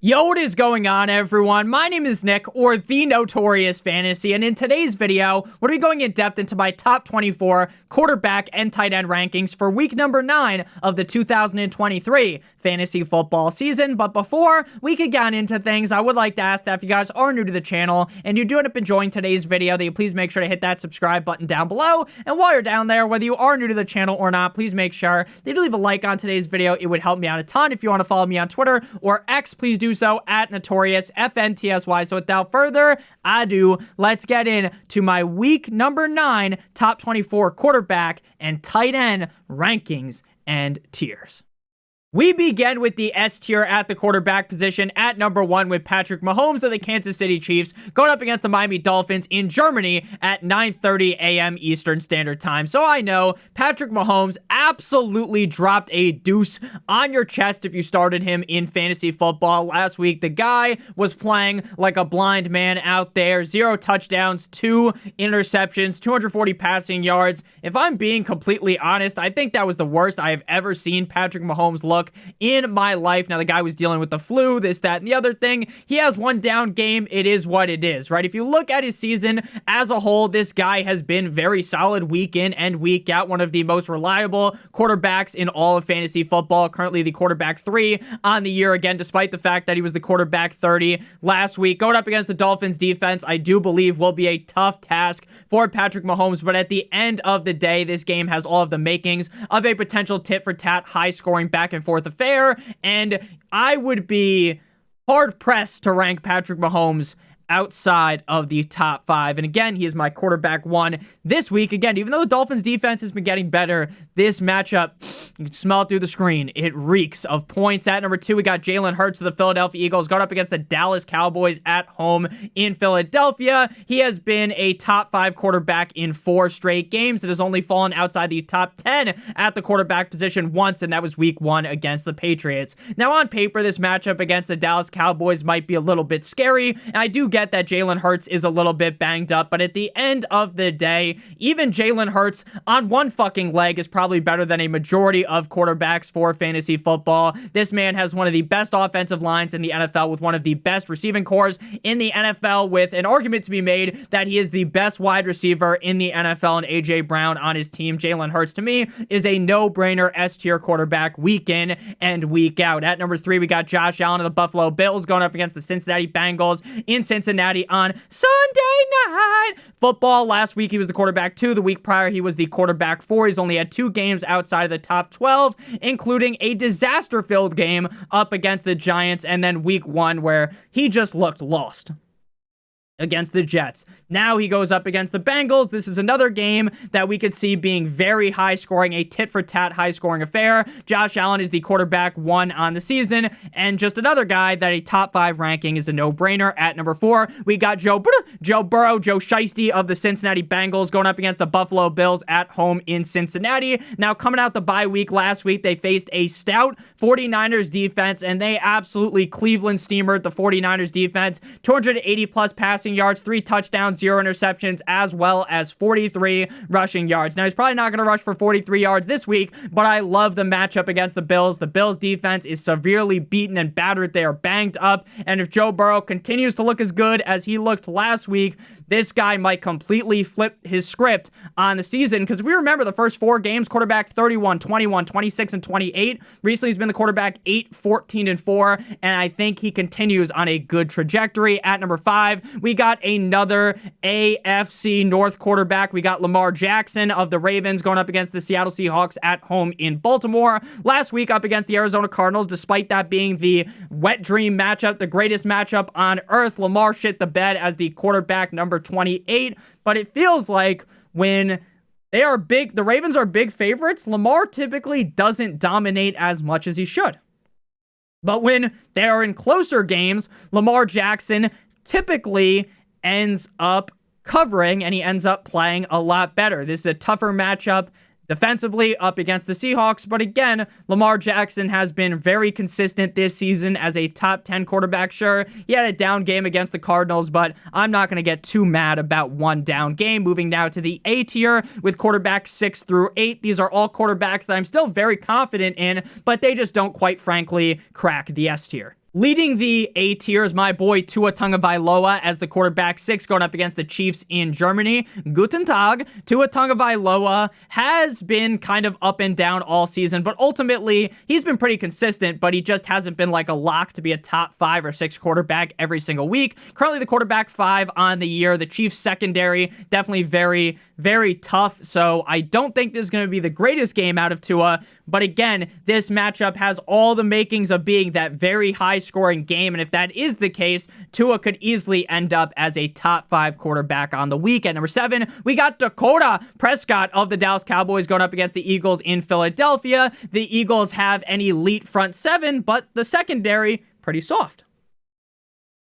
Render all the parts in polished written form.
Yo, what is going on, everyone? My name is Nick, or the Notorious Fantasy, and in today's video, we're going to be going in depth into my top 24 quarterback and tight end rankings for week number 9 of the 2023 fantasy football season. But before we could get into things, I would like to ask that if you guys are new to the channel and you do end up enjoying today's video, that you please make sure to hit that subscribe button down below. And while you're down there, whether you are new to the channel or not, please make sure that you leave a like on today's video. It would help me out a ton. If you want to follow me on Twitter or X, please do so at NotoriousFantasy. So without further ado, let's get into my week number 9 top 24 quarterback and tight end rankings and tiers. We begin with the S tier at the quarterback position at number 1 with Patrick Mahomes of the Kansas City Chiefs going up against the Miami Dolphins in Germany at 9:30 a.m. Eastern Standard Time. So I know Patrick Mahomes absolutely dropped a deuce on your chest if you started him in fantasy football last week. The guy was playing like a blind man out there. 0 touchdowns, 2 interceptions, 240 passing yards. If I'm being completely honest, I think that was the worst I have ever seen Patrick Mahomes look in my life. Now, the guy was dealing with the flu, this, that, and the other thing. He has one down game. It is what it is, right? If you look at his season as a whole, this guy has been very solid week in and week out. One of the most reliable quarterbacks in all of fantasy football. Currently the quarterback 3 on the year, again, despite the fact that he was the quarterback 30 last week. Going up against the Dolphins defense, I do believe will be a tough task for Patrick Mahomes, but at the end of the day, this game has all of the makings of a potential tit for tat, high scoring, back and forth affair, and I would be hard pressed to rank Patrick Mahomes outside of the top 5. And again, he is my quarterback 1 this week. Again, even though the Dolphins defense has been getting better, this matchup, you can smell it through the screen, it reeks of points. At number 2, we got Jalen Hurts of the Philadelphia Eagles going up against the Dallas Cowboys at home in Philadelphia. He has been a top 5 quarterback in 4 straight games. It has only fallen outside the top 10 at the quarterback position once, and that was week 1 against the Patriots. Now, on paper, this matchup against the Dallas Cowboys might be a little bit scary, and I do get that Jalen Hurts is a little bit banged up, but at the end of the day, even Jalen Hurts on one fucking leg is probably better than a majority of quarterbacks for fantasy football. This man has one of the best offensive lines in the NFL with one of the best receiving cores in the NFL, with an argument to be made that he is the best wide receiver in the NFL, and AJ Brown on his team. Jalen Hurts, to me, is a no-brainer S-tier quarterback week in and week out. At number 3, we got Josh Allen of the Buffalo Bills going up against the Cincinnati Bengals in Cincinnati on Sunday Night Football. Last week, he was the quarterback 2. The week prior, he was the quarterback 4. He's only had 2 games outside of the top 12, including a disaster-filled game up against the Giants, and then week 1 where he just looked lost against the Jets. Now he goes up against the Bengals. This is another game that we could see being very high scoring, a tit-for-tat high scoring affair. Josh Allen is the quarterback 1 on the season, and just another guy that a top 5 ranking is a no-brainer. At number 4, we got Joe Burrow, Joe Shiesty of the Cincinnati Bengals going up against the Buffalo Bills at home in Cincinnati. Now, coming out the bye week last week, they faced a stout 49ers defense, and they absolutely Cleveland steamered the 49ers defense. 280 plus passing yards, 3 touchdowns, 0 interceptions, as well as 43 rushing yards. Now, he's probably not going to rush for 43 yards this week, but I love the matchup against the Bills. The Bills defense is severely beaten and battered. They are banged up, and if Joe Burrow continues to look as good as he looked last week, this guy might completely flip his script on the season, because if we remember the first 4 games, quarterback 31, 21, 26, and 28. Recently, he's been the quarterback 8, 14, and 4, and I think he continues on a good trajectory. At number 5, we got another AFC North quarterback. We got Lamar Jackson of the Ravens going up against the Seattle Seahawks at home in Baltimore. Last week up against the Arizona Cardinals, despite that being the wet dream matchup, the greatest matchup on earth, Lamar shit the bed as the quarterback number 28. But it feels like when they are big, the Ravens are big favorites, Lamar typically doesn't dominate as much as he should. But when they are in closer games, Lamar Jackson typically ends up covering, and he ends up playing a lot better. This is a tougher matchup defensively up against the Seahawks, but again, Lamar Jackson has been very consistent this season as a top 10 quarterback. Sure, he had a down game against the Cardinals, but I'm not going to get too mad about one down game. Moving now to the A tier with quarterbacks 6 through 8. These are all quarterbacks that I'm still very confident in, but they just don't quite frankly crack the S tier. Leading the A tier is my boy Tua Tagovailoa as the quarterback 6 going up against the Chiefs in Germany. Guten Tag. Tua Tagovailoa has been kind of up and down all season, but ultimately he's been pretty consistent, but he just hasn't been like a lock to be a top 5 or 6 quarterback every single week. Currently the quarterback 5 on the year. The Chiefs secondary definitely very, very tough, so I don't think this is going to be the greatest game out of Tua, but again, this matchup has all the makings of being that very high scoring game, and if that is the case, Tua could easily end up as a top 5 quarterback on the week. At number 7, we got Dakota Prescott of the Dallas Cowboys going up against the Eagles in Philadelphia. The Eagles have an elite front 7, but the secondary pretty soft.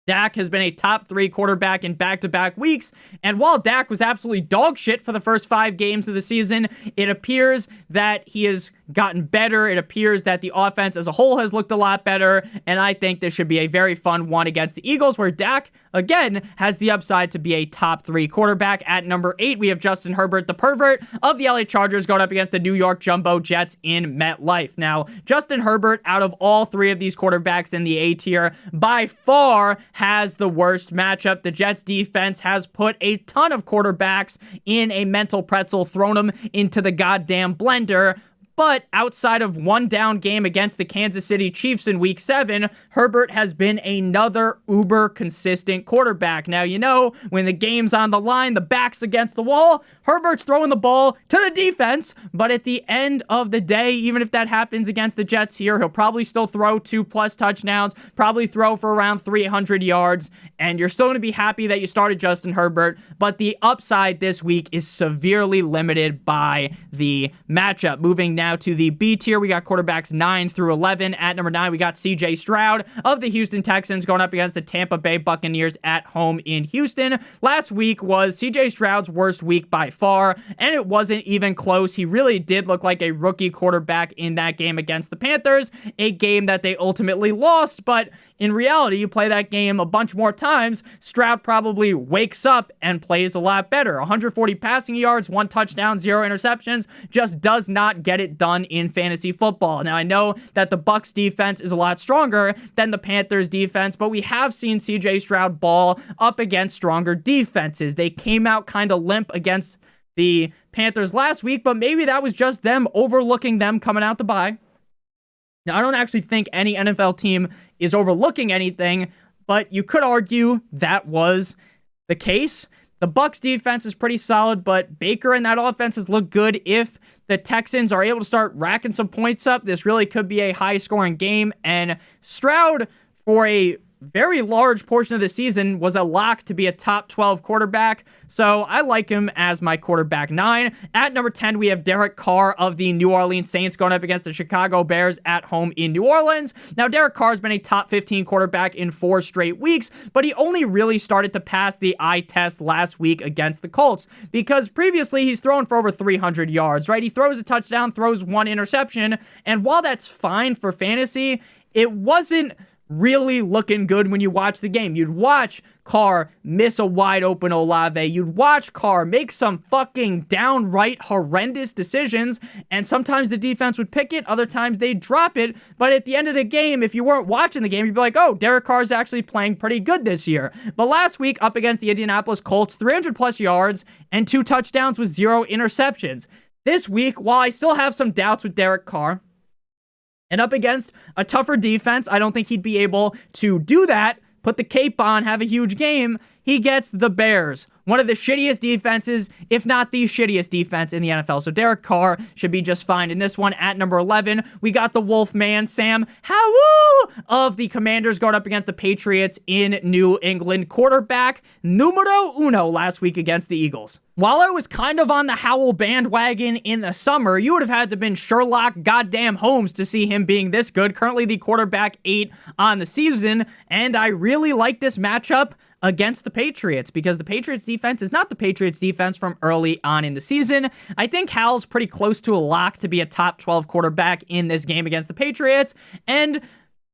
Dak has been a top 3 quarterback in back-to-back weeks, and while Dak was absolutely dog shit for the first 5 games of the season, it appears that he has gotten better. It appears that the offense as a whole has looked a lot better, and I think this should be a very fun one against the Eagles, where Dak, again, has the upside to be a top 3 quarterback. At number 8, we have Justin Herbert, the pervert of the LA Chargers, going up against the New York Jumbo Jets in MetLife. Now, Justin Herbert, out of all 3 of these quarterbacks in the A tier, by far has the worst matchup. The Jets defense has put a ton of quarterbacks in a mental pretzel, thrown them into the goddamn blender. But outside of one down game against the Kansas City Chiefs in Week 7, Herbert has been another uber consistent quarterback. Now, you know, when the game's on the line, the back's against the wall, Herbert's throwing the ball to the defense. But at the end of the day, even if that happens against the Jets here, he'll probably still throw 2+ touchdowns, probably throw for around 300 yards, and you're still going to be happy that you started Justin Herbert. But the upside this week is severely limited by the matchup. Moving now to the B tier, we got quarterbacks 9 through 11. At number 9, we got CJ Stroud of the Houston Texans going up against the Tampa Bay Buccaneers at home in Houston. Last week was CJ Stroud's worst week by far, and it wasn't even close. He really did look like a rookie quarterback in that game against the Panthers, a game that they ultimately lost, but in reality, you play that game a bunch more times, Stroud probably wakes up and plays a lot better. 140 passing yards, 1 touchdown, 0 interceptions, just does not get it done in fantasy football. Now, I know that the Bucs defense is a lot stronger than the Panthers defense, but we have seen CJ Stroud ball up against stronger defenses. They came out kind of limp against the Panthers last week, but maybe that was just them overlooking them coming out to bye. Now, I don't actually think any NFL team is overlooking anything, but you could argue that was the case. The Bucs defense is pretty solid, but Baker and that offense has looked good. If the Texans are able to start racking some points up, this really could be a high-scoring game, and Stroud, for a very large portion of the season, was a lock to be a top 12 quarterback, so I like him as my quarterback 9. At number 10, we have Derek Carr of the New Orleans Saints going up against the Chicago Bears at home in New Orleans. Now, Derek Carr has been a top 15 quarterback in 4 straight weeks, but he only really started to pass the eye test last week against the Colts, because previously he's thrown for over 300 yards, right? He throws a touchdown, throws 1 interception, and while that's fine for fantasy, it wasn't really looking good when you watch the game. You'd watch Carr miss a wide open Olave. You'd watch Carr make some fucking downright horrendous decisions, and sometimes the defense would pick it, other times they'd drop it, but at the end of the game, if you weren't watching the game, you'd be like, oh, Derek Carr's actually playing pretty good this year. But last week, up against the Indianapolis Colts, 300+ yards and 2 touchdowns with 0 interceptions. This week, while I still have some doubts with Derek Carr, and up against a tougher defense, I don't think he'd be able to do that, put the cape on, have a huge game. He gets the Bears, one of the shittiest defenses, if not the shittiest defense in the NFL. So Derek Carr should be just fine in this one. At number 11, we got the Wolfman, Sam Howell of the Commanders going up against the Patriots in New England. Quarterback numero uno last week against the Eagles. While I was kind of on the Howell bandwagon in the summer, you would have had to have been Sherlock goddamn Holmes to see him being this good. Currently the quarterback 8 on the season, and I really like this matchup against the Patriots, because the Patriots defense is not the Patriots defense from early on in the season. I think Howell's pretty close to a lock to be a top 12 quarterback in this game against the Patriots, and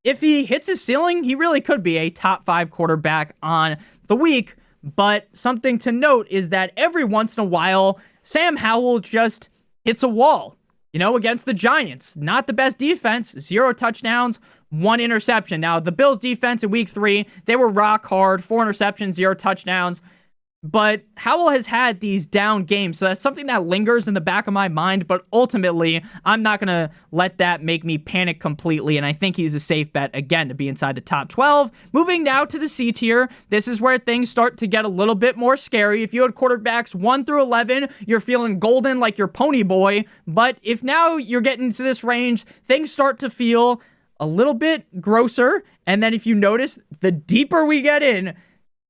if he hits his ceiling, he really could be a top 5 quarterback on the week. But something to note is that every once in a while, Sam Howell just hits a wall. against the Giants. Not the best defense. 0 touchdowns, 1 interception. Now, the Bills defense in week 3, they were rock hard. 4 interceptions, 0 touchdowns. But Howell has had these down games, so that's something that lingers in the back of my mind, but ultimately, I'm not going to let that make me panic completely, and I think he's a safe bet, again, to be inside the top 12. Moving now to the C tier, this is where things start to get a little bit more scary. If you had quarterbacks 1 through 11, you're feeling golden like your pony boy, but if now you're getting to this range, things start to feel a little bit grosser, and then if you notice, the deeper we get in,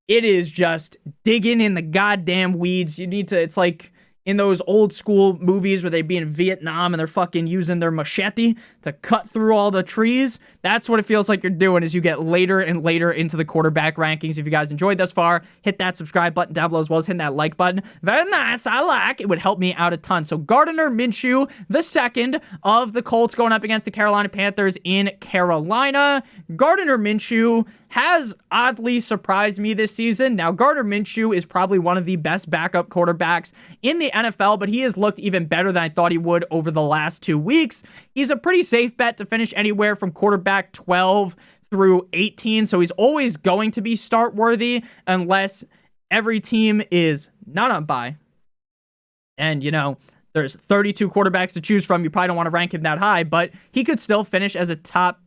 it is just digging in the goddamn weeds. It's like in those old school movies where they'd be in Vietnam and they're fucking using their machete to cut through all the trees. That's what it feels like you're doing as you get later and later into the quarterback rankings. If you guys enjoyed thus far, hit that subscribe button down below as well as hitting that like button. Very nice, I like. It would help me out a ton. So Gardner Minshew, the second of the Colts going up against the Carolina Panthers in Carolina. Gardner Minshew has oddly surprised me this season. Now, Gardner Minshew is probably one of the best backup quarterbacks in the NFL, but he has looked even better than I thought he would over the last 2 weeks. He's a pretty safe bet to finish anywhere from quarterback 12 through 18, so he's always going to be start worthy unless every team is not on bye. And, there's 32 quarterbacks to choose from. You probably don't want to rank him that high, but he could still finish as a top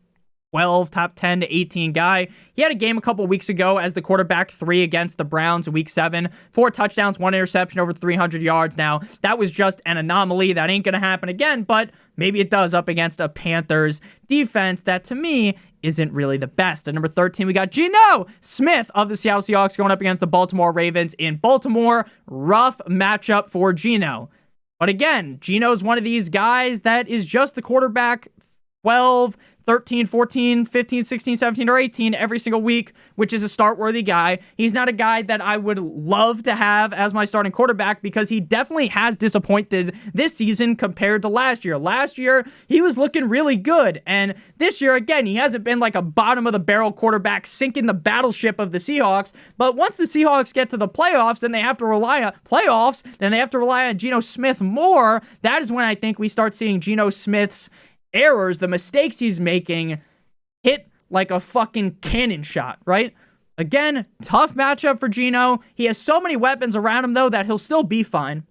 12, top 10 to 18 guy. He had a game a couple weeks ago as the quarterback 3 against the Browns in week 7. 4 touchdowns, 1 interception, over 300 yards. Now, that was just an anomaly. That ain't going to happen again, but maybe it does up against a Panthers defense that, to me, isn't really the best. At number 13, we got Geno Smith of the Seattle Seahawks going up against the Baltimore Ravens in Baltimore. Rough matchup for Geno. But again, Geno's one of these guys that is just the quarterback 12, 13, 14, 15, 16, 17, or 18 every single week, which is a start-worthy guy. He's not a guy that I would love to have as my starting quarterback because he definitely has disappointed this season compared to last year. Last year, he was looking really good, and this year, again, he hasn't been like a bottom-of-the-barrel quarterback sinking the battleship of the Seahawks, but once the Seahawks get to the playoffs, then they have to rely on Geno Smith more. That is when I think we start seeing Geno Smith's errors, the mistakes he's making, hit like a fucking cannon shot, right? Again, tough matchup for Geno. He has so many weapons around him, though, that he'll still be fine.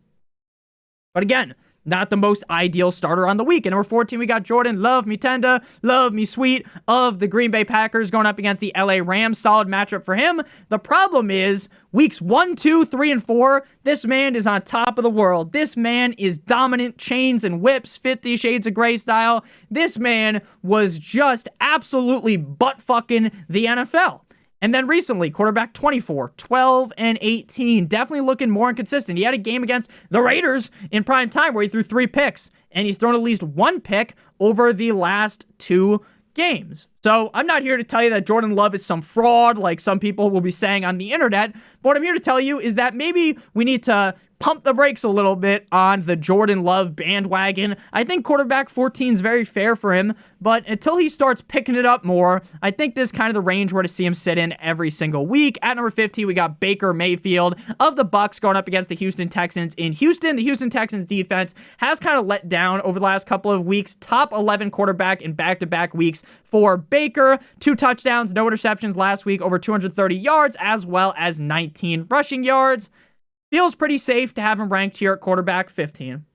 But again, not the most ideal starter on the week. At number 14, we got Jordan Love Me Tender, Love Me Sweet of the Green Bay Packers going up against the LA Rams. Solid matchup for him. The problem is weeks 1, 2, 3, and 4, this man is on top of the world. This man is dominant, chains and whips, 50 Shades of Grey style. This man was just absolutely butt-fucking the NFL. And then recently, quarterback 24, 12, and 18. Definitely looking more inconsistent. He had a game against the Raiders in prime time where he threw 3 picks, and he's thrown at least 1 pick over the last 2 games. So I'm not here to tell you that Jordan Love is some fraud like some people will be saying on the internet, but what I'm here to tell you is that maybe we need to pump the brakes a little bit on the Jordan Love bandwagon. I think quarterback 14 is very fair for him, but until he starts picking it up more, I think this is kind of the range where to see him sit in every single week. At number 15, we got Baker Mayfield of the Bucs going up against the Houston Texans in Houston. The Houston Texans defense has kind of let down over the last couple of weeks. Top 11 quarterback in back-to-back weeks for Baker. 2 touchdowns, no interceptions last week, over 230 yards, as well as 19 rushing yards. Feels pretty safe to have him ranked here at quarterback 15.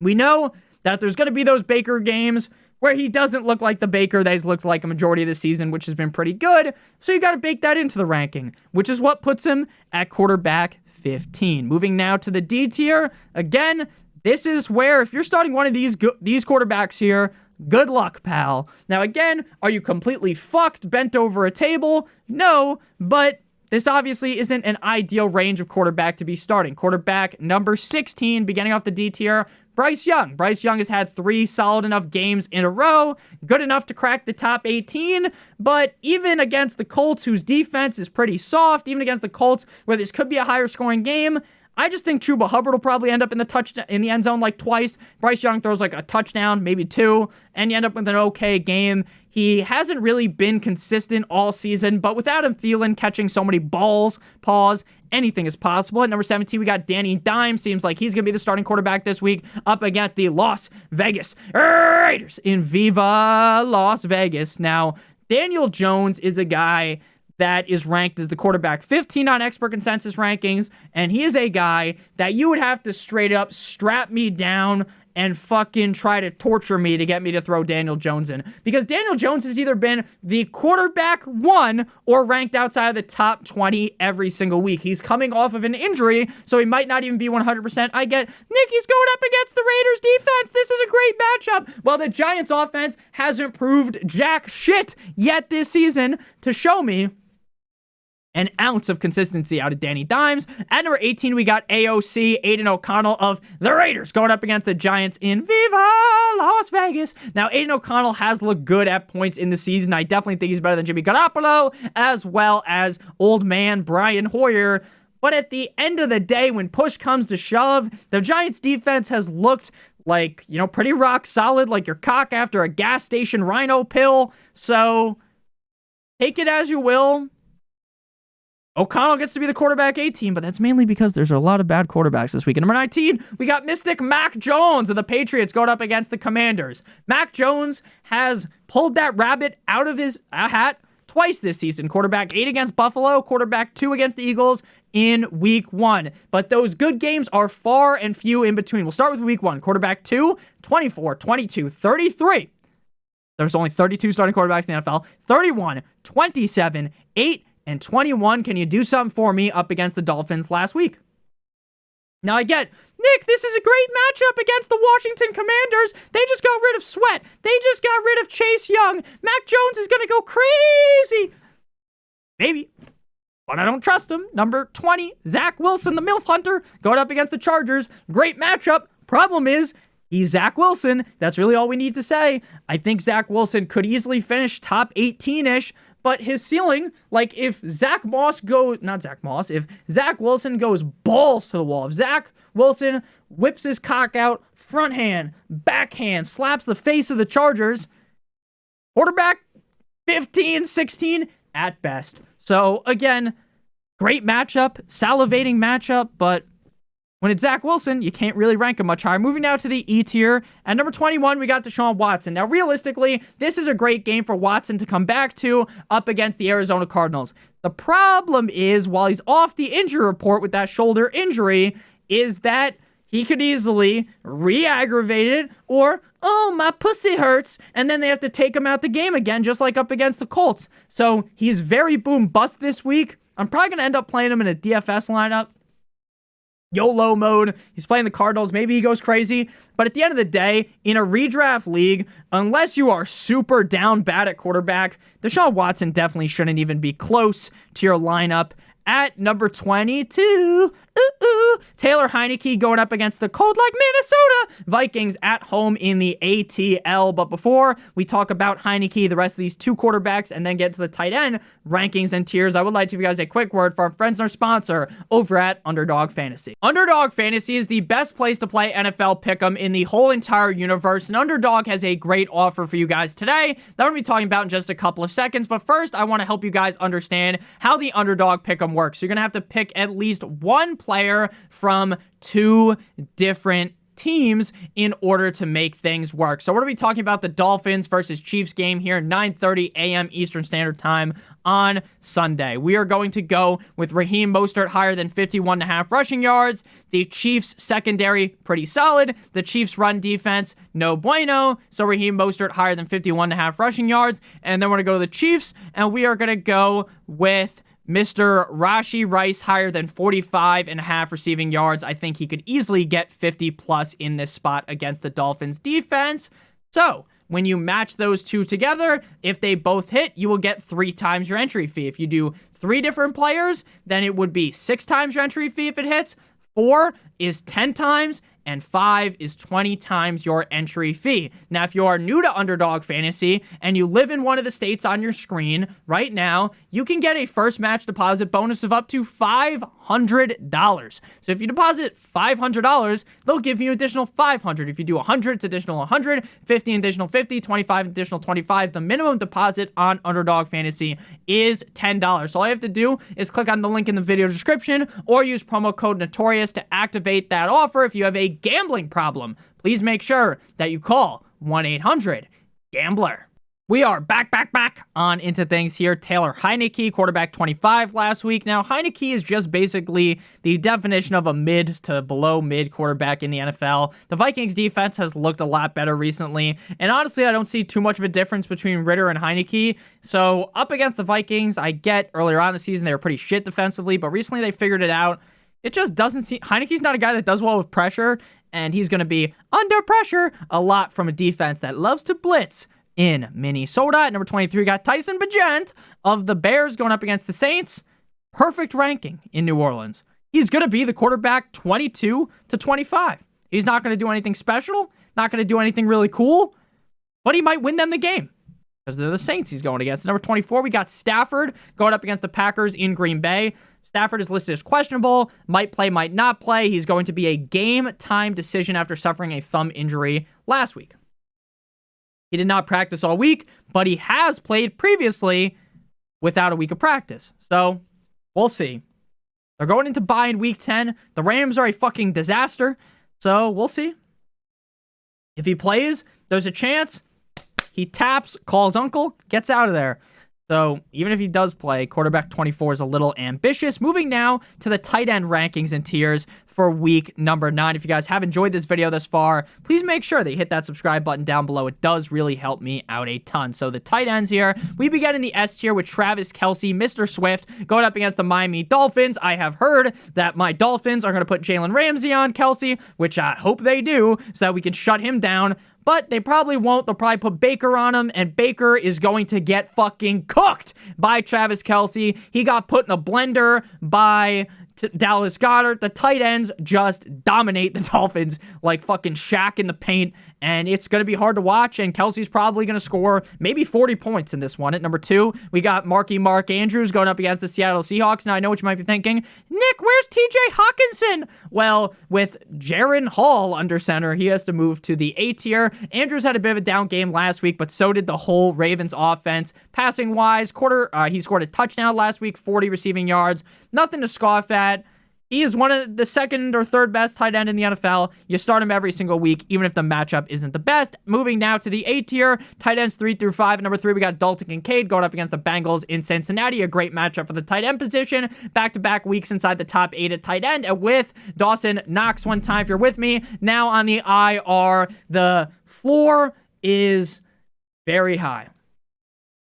We know that there's going to be those Baker games where he doesn't look like the Baker that he's looked like a majority of the season, which has been pretty good. So you got to bake that into the ranking, which is what puts him at quarterback 15. Moving now to the D tier. Again, this is where if you're starting one of these quarterbacks here, good luck, pal. Now, again, are you completely fucked, bent over a table? No, but this obviously isn't an ideal range of quarterback to be starting. Quarterback number 16, beginning off the D tier, Bryce Young. Bryce Young has had 3 solid enough games in a row, good enough to crack the top 18, but even against the Colts, whose defense is pretty soft, even against the Colts, where this could be a higher scoring game, I just think Chuba Hubbard will probably end up in the end zone like twice. Bryce Young throws like a touchdown, maybe 2, and you end up with an okay game. He hasn't really been consistent all season, but with Adam Thielen catching so many balls, anything is possible. At number 17, we got Danny Dimes. Seems like he's going to be the starting quarterback this week up against the Las Vegas Raiders in Viva Las Vegas. Now, Daniel Jones is a guy that is ranked as the quarterback 15 on expert consensus rankings, and he is a guy that you would have to straight up strap me down and fucking try to torture me to get me to throw Daniel Jones in. Because Daniel Jones has either been the quarterback 1 or ranked outside of the top 20 every single week. He's coming off of an injury, so he might not even be 100%. I get, Nick, he's going up against the Raiders defense. This is a great matchup. Well, the Giants offense hasn't proved jack shit yet this season to show me an ounce of consistency out of Danny Dimes. At number 18, we got AOC, Aiden O'Connell of the Raiders, going up against the Giants in Viva Las Vegas. Now, Aiden O'Connell has looked good at points in the season. I definitely think he's better than Jimmy Garoppolo, as well as old man Brian Hoyer. But at the end of the day, when push comes to shove, the Giants defense has looked like, pretty rock solid, like your cock after a gas station rhino pill. So take it as you will. O'Connell gets to be the quarterback 18, but that's mainly because there's a lot of bad quarterbacks this week. At number 19, we got Mystic Mac Jones of the Patriots going up against the Commanders. Mac Jones has pulled that rabbit out of his hat twice this season. Quarterback 8 against Buffalo, quarterback 2 against the Eagles in week 1. But those good games are far and few in between. We'll start with week 1. Quarterback 2, 24, 22, 33. There's only 32 starting quarterbacks in the NFL. 31, 27, 8, and 21. Can you do something for me up against the Dolphins last week? Now I get, Nick, this is a great matchup against the Washington Commanders. They just got rid of Sweat. They just got rid of Chase Young. Mac Jones is going to go crazy. Maybe, but I don't trust him. Number 20, Zach Wilson, the MILF Hunter, going up against the Chargers. Great matchup. Problem is, he's Zach Wilson. That's really all we need to say. I think Zach Wilson could easily finish top 18-ish, but his ceiling, like if if Zach Wilson goes balls to the wall, if Zach Wilson whips his cock out, front hand, backhand, slaps the face of the Chargers, quarterback 15, 16 at best. So again, great matchup, salivating matchup, but when it's Zach Wilson, you can't really rank him much higher. Moving now to the E tier. At number 21, we got Deshaun Watson. Now, realistically, this is a great game for Watson to come back to up against the Arizona Cardinals. The problem is, while he's off the injury report with that shoulder injury, is that he could easily re-aggravate it or, oh, my pussy hurts, and then they have to take him out the game again, just like up against the Colts. So he's very boom bust this week. I'm probably going to end up playing him in a DFS lineup. YOLO mode. He's playing the Cardinals. Maybe he goes crazy. But at the end of the day, in a redraft league, unless you are super down bad at quarterback, Deshaun Watson definitely shouldn't even be close to your lineup. At number 22, Taylor Heineke going up against the cold like Minnesota Vikings at home in the ATL. But before we talk about Heineke, the rest of these two quarterbacks, and then get to the tight end rankings and tiers, I would like to give you guys a quick word from our friends and our sponsor over at Underdog Fantasy. Underdog Fantasy is the best place to play NFL Pick'em in the whole entire universe, and Underdog has a great offer for you guys today that I'm going to be talking about in just a couple of seconds. But first, I want to help you guys understand how the Underdog Pick'em works. You're going to have to pick at least one player from 2 different teams in order to make things work. So we're going to be talking about the Dolphins versus Chiefs game here, 9:30 a.m. Eastern Standard Time on Sunday. We are going to go with Raheem Mostert higher than 51.5 rushing yards. The Chiefs secondary, pretty solid. The Chiefs run defense, no bueno. So Raheem Mostert higher than 51.5 rushing yards. And then we're going to go to the Chiefs, and we are going to go with Mr. Rashee Rice higher than 45.5 receiving yards. I think he could easily get 50 plus in this spot against the Dolphins defense. So when you match those two together, if they both hit, you will get 3 times your entry fee. If you do 3 different players, then it would be 6 times your entry fee if it hits. 4 is 10 times. and 5 is 20 times your entry fee. Now, if you are new to Underdog Fantasy and you live in one of the states on your screen right now, you can get a first match deposit bonus of up to $500. So if you deposit $500, they'll give you an additional $500. If you do 100, it's additional 100, 50 additional 50, 25 additional 25. The minimum deposit on Underdog Fantasy is $10. So all you have to do is click on the link in the video description or use promo code Notorious to activate that offer. If you have a gambling problem, please make sure that you call 1-800-GAMBLER. We are back on into things here. Taylor Heineke, quarterback 25 last week. Now, Heineke is just basically the definition of a mid to below mid quarterback in the NFL. The Vikings defense has looked a lot better recently, and honestly, I don't see too much of a difference between Ritter and Heineke. So up against the Vikings, I get earlier on in the season they were pretty shit defensively, but recently they figured it out. It just doesn't seem... Heineke's not a guy that does well with pressure, and he's going to be under pressure a lot from a defense that loves to blitz in Minnesota. At number 23, we got Tyson Bagent of the Bears going up against the Saints. Perfect ranking in New Orleans. He's going to be the quarterback 22 to 25. He's not going to do anything special, not going to do anything really cool, but he might win them the game because they're the Saints he's going against. At number 24, we got Stafford going up against the Packers in Green Bay. Stafford is listed as questionable, might play, might not play. He's going to be a game-time decision after suffering a thumb injury last week. He did not practice all week, but he has played previously without a week of practice. So, we'll see. They're going into bye in week 10. The Rams are a fucking disaster. So, we'll see. If he plays, there's a chance he taps, calls uncle, gets out of there. So, even if he does play, quarterback 24 is a little ambitious. Moving now to the tight end rankings and tiers for week number 9. If you guys have enjoyed this video thus far, please make sure that you hit that subscribe button down below. It does really help me out a ton. So, the tight ends here, we begin in the S tier with Travis Kelce, Mr. Swift, going up against the Miami Dolphins. I have heard that my Dolphins are going to put Jalen Ramsey on Kelce, which I hope they do, so that we can shut him down. But they probably won't. They'll probably put Baker on him, and Baker is going to get fucking cooked by Travis Kelce. He got put in a blender by Dallas Goedert. The tight ends just dominate the Dolphins like fucking Shaq in the paint, and it's going to be hard to watch, and Kelsey's probably going to score maybe 40 points in this one. At number 2, we got Mark Andrews going up against the Seattle Seahawks. Now, I know what you might be thinking. Nick, where's TJ Hawkinson? Well, with Jaron Hall under center, he has to move to the A tier. Andrews had a bit of a down game last week, but so did the whole Ravens offense. Passing-wise, he scored a touchdown last week, 40 receiving yards. Nothing to scoff at. He is one of the second or third best tight end in the NFL. You start him every single week, even if the matchup isn't the best. Moving now to the A tier, tight ends 3 through 5. At number 3, we got Dalton Kincaid going up against the Bengals in Cincinnati. A great matchup for the tight end position. Back-to-back weeks inside the top 8 at tight end. And with Dawson Knox one time, if you're with me. Now on the IR, the floor is very high.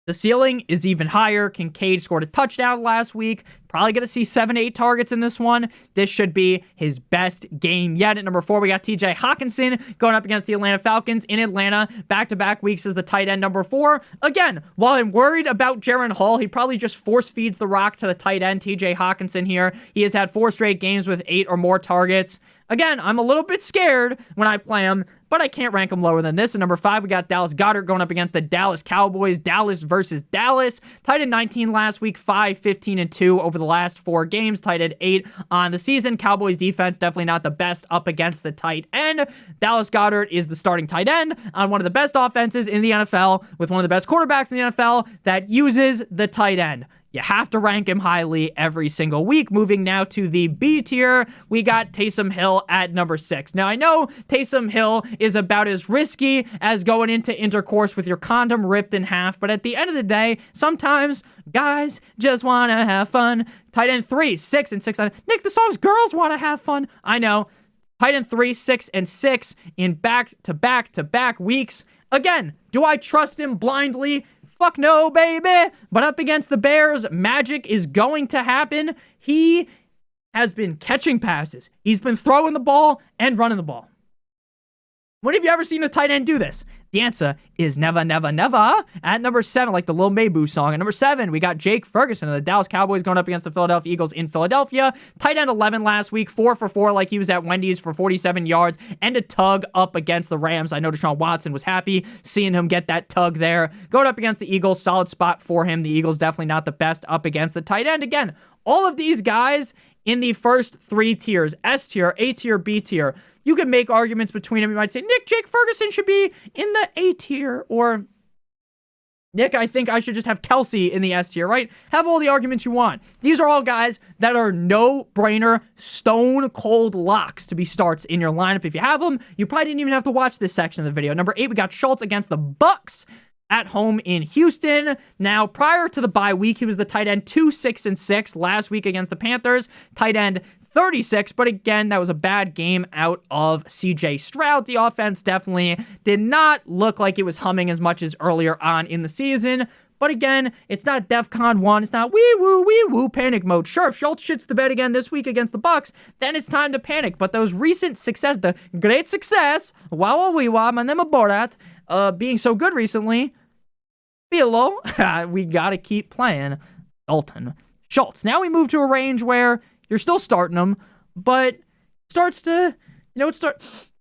The ceiling is even higher. Kincaid scored a touchdown last week. Probably going to see 7 to 8 targets in this one. This should be his best game yet. At number 4, we got TJ Hawkinson going up against the Atlanta Falcons in Atlanta. Back-to-back weeks as the tight end number 4. Again, while I'm worried about Jaron Hall, he probably just force feeds the rock to the tight end, TJ Hawkinson here. He has had 4 straight games with 8 or more targets. Again, I'm a little bit scared when I play him, but I can't rank him lower than this. At number 5, we got Dallas Goedert going up against the Dallas Cowboys. Dallas versus Dallas. Tight end 19 last week, 5, 15, and 2 over the last 4 games. Tight end 8 on the season. Cowboys defense definitely not the best up against the tight end. Dallas Goedert is the starting tight end on one of the best offenses in the NFL with one of the best quarterbacks in the NFL that uses the tight end. You have to rank him highly every single week. Moving now to the B tier, we got Taysom Hill at number 6. Now, I know Taysom Hill is about as risky as going into intercourse with your condom ripped in half, but at the end of the day, sometimes guys just want to have fun. Tight end 3, 6, and 6. Nick, the song's Girls Want to Have Fun. I know. Tight end 3, 6, and 6 in back-to-back-to-back weeks. Again, do I trust him blindly? Fuck no, baby. But up against the Bears, magic is going to happen. He has been catching passes. He's been throwing the ball and running the ball. When have you ever seen a tight end do this? The answer is never, never, never. At number 7, like the Lil Mabu song. At number 7, we got Jake Ferguson of the Dallas Cowboys going up against the Philadelphia Eagles in Philadelphia. Tight end 11 last week, 4 for 4 like he was at Wendy's for 47 yards and a tug up against the Rams. I know Deshaun Watson was happy seeing him get that tug there. Going up against the Eagles, solid spot for him. The Eagles definitely not the best up against the tight end. Again, all of these guys in the first 3 tiers, S tier, A tier, B tier, you can make arguments between them. You might say, Nick, Jake Ferguson should be in the A tier, or Nick, I think I should just have Kelsey in the S tier, right? Have all the arguments you want. These are all guys that are no-brainer, stone-cold locks to be starts in your lineup. If you have them, you probably didn't even have to watch this section of the video. Number 8, we got Schultz against the Bucks at home in Houston. Now, prior to the bye week, he was the tight end 2, 6, and 6 last week against the Panthers. Tight end 36, but again, that was a bad game out of CJ Stroud. The offense definitely did not look like it was humming as much as earlier on in the season. But again, it's not DEFCON 1. It's not wee woo panic mode. Sure, if Schultz shits the bed again this week against the Bucks, then it's time to panic. But those recent success, the great success, being so good recently, we got to keep playing Dalton Schultz. Now we move to a range where you're still starting him, but starts to,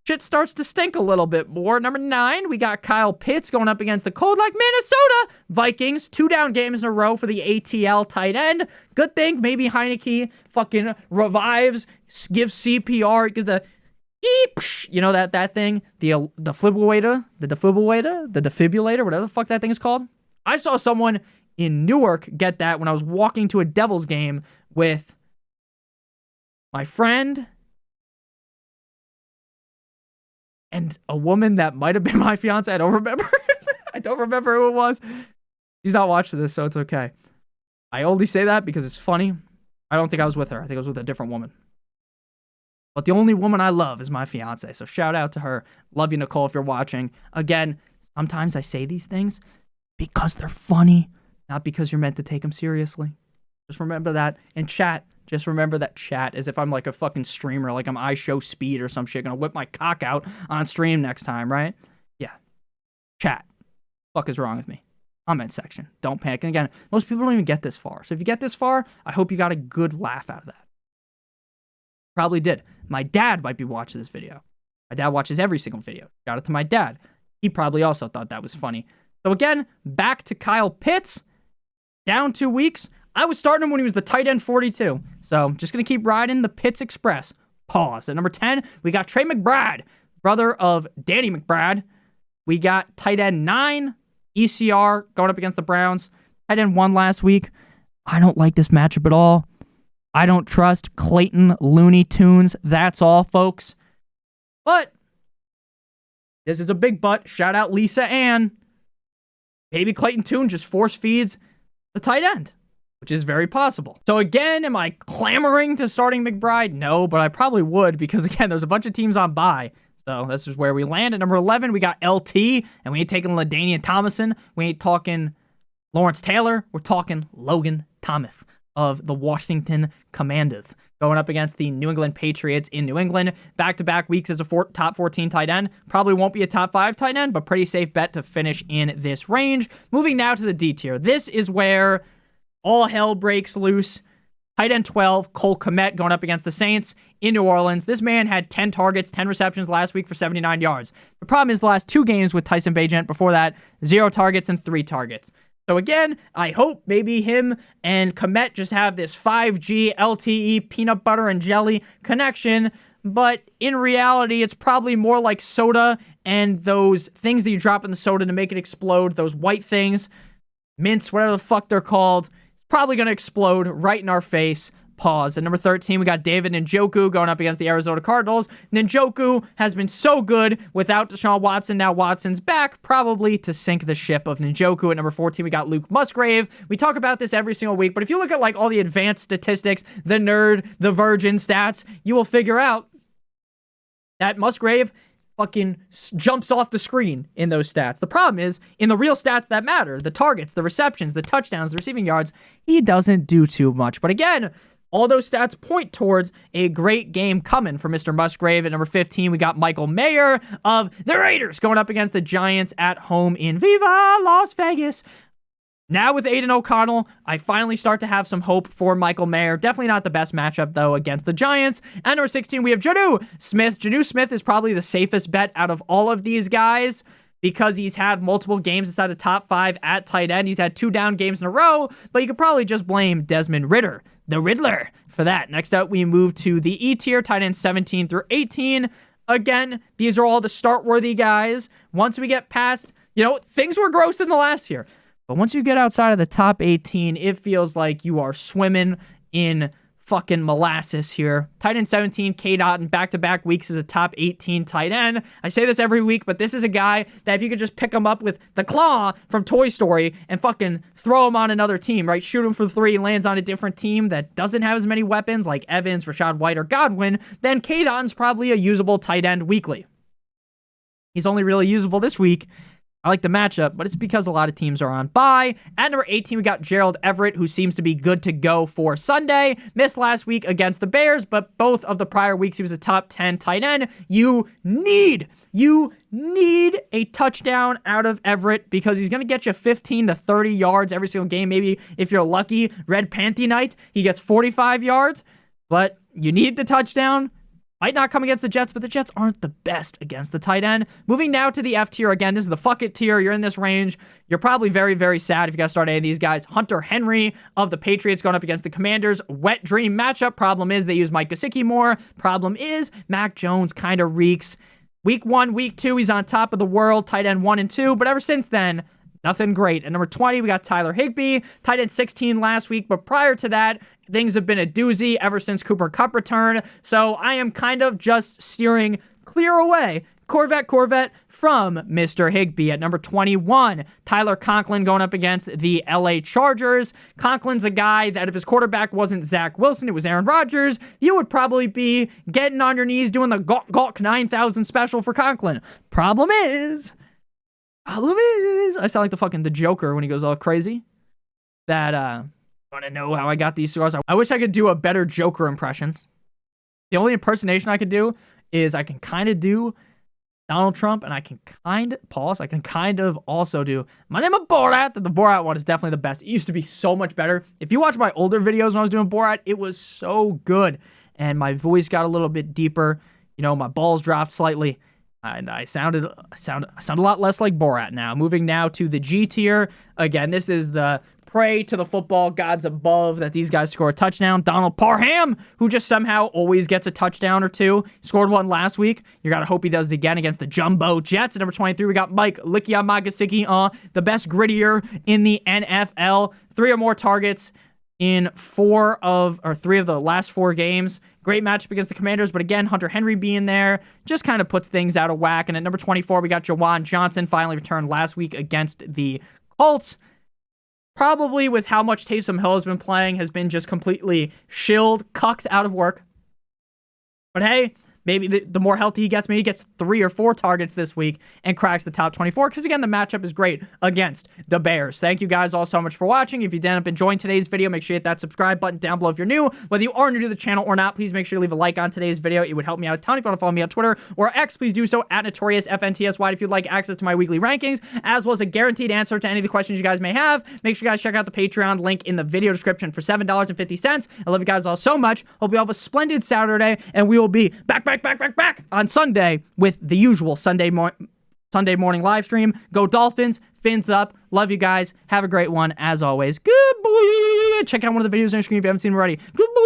shit starts to stink a little bit more. Number 9, we got Kyle Pitts going up against the cold like Minnesota Vikings. 2 down games in a row for the ATL tight end. Good thing maybe Heineke fucking revives, gives CPR, gives the that thing, the defibrillator, whatever the fuck that thing is called. I saw someone in Newark get that when I was walking to a Devils game with my friend and a woman that might have been my fiance. I don't remember. I don't remember who it was. She's not watching this, so it's okay. I only say that because it's funny. I don't think I was with her. I think I was with a different woman. But the only woman I love is my fiance. So shout out to her. Love you, Nicole, if you're watching. Again, sometimes I say these things because they're funny, not because you're meant to take them seriously. Just remember that. And chat. Just remember that chat as if I'm like a fucking streamer, like I'm iShowSpeed or some shit, gonna whip my cock out on stream next time, right? Yeah. Chat. Fuck is wrong with me? Comment section. Don't panic. And again, most people don't even get this far. So if you get this far, I hope you got a good laugh out of that. Probably did. My dad might be watching this video. My dad watches every single video. Shout out to my dad. He probably also thought that was funny. So again, back to Kyle Pitts. Down 2 weeks. I was starting him when he was the tight end 42. So I'm just going to keep riding the Pitts Express. Pause. At number 10, we got Trey McBride, brother of Danny McBride. We got tight end 9, ECR, going up against the Browns. Tight end 1 last week. I don't like this matchup at all. I don't trust Clayton Looney Tunes. That's all, folks. But this is a big but. Shout out Lisa Ann. Maybe Clayton Tune just force feeds the tight end, which is very possible. So again, am I clamoring to starting McBride? No, but I probably would because, again, there's a bunch of teams on bye. So this is where we land. At number 11, we got LT, and we ain't taking LaDainian Tomlinson. We ain't talking Lawrence Taylor. We're talking Logan Thomas of the Washington Commanders, going up against the New England Patriots in New England. Back-to-back weeks as a top 14 tight end. Probably won't be a top 5 tight end, but pretty safe bet to finish in this range. Moving now to the D tier. This is where all hell breaks loose. Tight end 12, Cole Kmet going up against the Saints in New Orleans. This man had 10 targets, 10 receptions last week for 79 yards. The problem is the last 2 games with Tyson Bagent, before that, 0 targets and 3 targets. So again, I hope maybe him and Kmet just have this 5G LTE peanut butter and jelly connection, but in reality, it's probably more like soda and those things that you drop in the soda to make it explode, those white things, mints, whatever the fuck they're called. It's probably going to explode right in our face. Pause. At number 13, we got David Njoku going up against the Arizona Cardinals. Njoku has been so good without Deshaun Watson. Now Watson's back, probably to sink the ship of Njoku. At number 14, we got Luke Musgrave. We talk about this every single week, but if you look at like all the advanced statistics, the nerd, the virgin stats, you will figure out that Musgrave fucking jumps off the screen in those stats. The problem is, in the real stats that matter, the targets, the receptions, the touchdowns, the receiving yards, he doesn't do too much. But again, all those stats point towards a great game coming for Mr. Musgrave. At number 15, we got Michael Mayer of the Raiders going up against the Giants at home in Viva Las Vegas. Now with Aiden O'Connell, I finally start to have some hope for Michael Mayer. Definitely not the best matchup, though, against the Giants. At number 16, we have Jonnu Smith. Jonnu Smith is probably the safest bet out of all of these guys because he's had multiple games inside the top 5 at tight end. He's had 2 down games in a row, but you could probably just blame Desmond Ridder, the Riddler, for that. Next up, we move to the E tier, tight end 17 through 18. Again, these are all the start-worthy guys. Once we get past, things were gross in the last year. But once you get outside of the top 18, it feels like you are swimming in fucking molasses here. Tight end 17, K-Dot, in back-to-back weeks is a top 18 tight end. I say this every week, but this is a guy that if you could just pick him up with the claw from Toy Story and fucking throw him on another team, right? Shoot him for 3, lands on a different team that doesn't have as many weapons like Evans, Rashad White, or Godwin, then K-Dot's probably a usable tight end weekly. He's only really usable this week. I like the matchup, but it's because a lot of teams are on bye. At number 18, we got Gerald Everett, who seems to be good to go for Sunday. Missed last week against the Bears, but both of the prior weeks, he was a top 10 tight end. You need a touchdown out of Everett because he's going to get you 15 to 30 yards every single game. Maybe if you're lucky, Red Panther night, he gets 45 yards, but you need the touchdown. Might not come against the Jets, but the Jets aren't the best against the tight end. Moving now to the F tier. Again, this is the fuck it tier. You're in this range. You're probably very, very sad if you got to start any of these guys. Hunter Henry of the Patriots going up against the Commanders. Wet dream matchup. Problem is they use Mike Gesicki more. Problem is Mac Jones kind of reeks. Week 1, week 2, he's on top of the world. Tight end 1 and 2. But ever since then, nothing great. At number 20, we got Tyler Higbee. Tight end 16 last week. But prior to that, things have been a doozy ever since Cooper Kupp returned. So I am kind of just steering clear away. Corvette from Mr. Higbee. At number 21, Tyler Conklin going up against the LA Chargers. Conklin's a guy that if his quarterback wasn't Zach Wilson, it was Aaron Rodgers, you would probably be getting on your knees doing the Gawk 9000 special for Conklin. Problem is, I sound like the Joker when he goes all crazy. Want to know how I got these scores? I wish I could do a better Joker impression. The only impersonation I could do is I can kind of do Donald Trump, and I can kind of also do my name is Borat. The Borat one is definitely the best. It used to be so much better. If you watch my older videos when I was doing Borat, it was so good. And my voice got a little bit deeper. My balls dropped slightly. And I sound a lot less like Borat now. Moving now to the G tier. Again, this is the pray to the football gods above that these guys score a touchdown. Donald Parham, who just somehow always gets a touchdown or two. Scored one last week. You got to hope he does it again against the Jumbo Jets. At number 23, we got Mike Likiamagasicki, the best grittier in the NFL. 3 or more targets in 3 of the last 4 games. Great matchup against the Commanders, but again, Hunter Henry being there just kind of puts things out of whack. And at number 24, we got Jawan Johnson, finally returned last week against the Colts. Probably with how much Taysom Hill has been playing, has been just completely cucked out of work. But hey, maybe the more healthy he gets, maybe he gets 3 or 4 targets this week and cracks the top 24. Because again, the matchup is great against the Bears. Thank you guys all so much for watching. If you did end up enjoying today's video, make sure you hit that subscribe button down below if you're new. Whether you are new to the channel or not, please make sure you leave a like on today's video. It would help me out a ton. If you want to follow me on Twitter or X, please do so at NotoriousFantasy. If you'd like access to my weekly rankings, as well as a guaranteed answer to any of the questions you guys may have, make sure you guys check out the Patreon link in the video description for $7.50. I love you guys all so much. Hope you all have a splendid Saturday, and we will be back on Sunday with the usual Sunday morning live stream. Go Dolphins, fins up. Love you guys. Have a great one as always. Good boy. Check out one of the videos on your screen if you haven't seen them already. Good boy.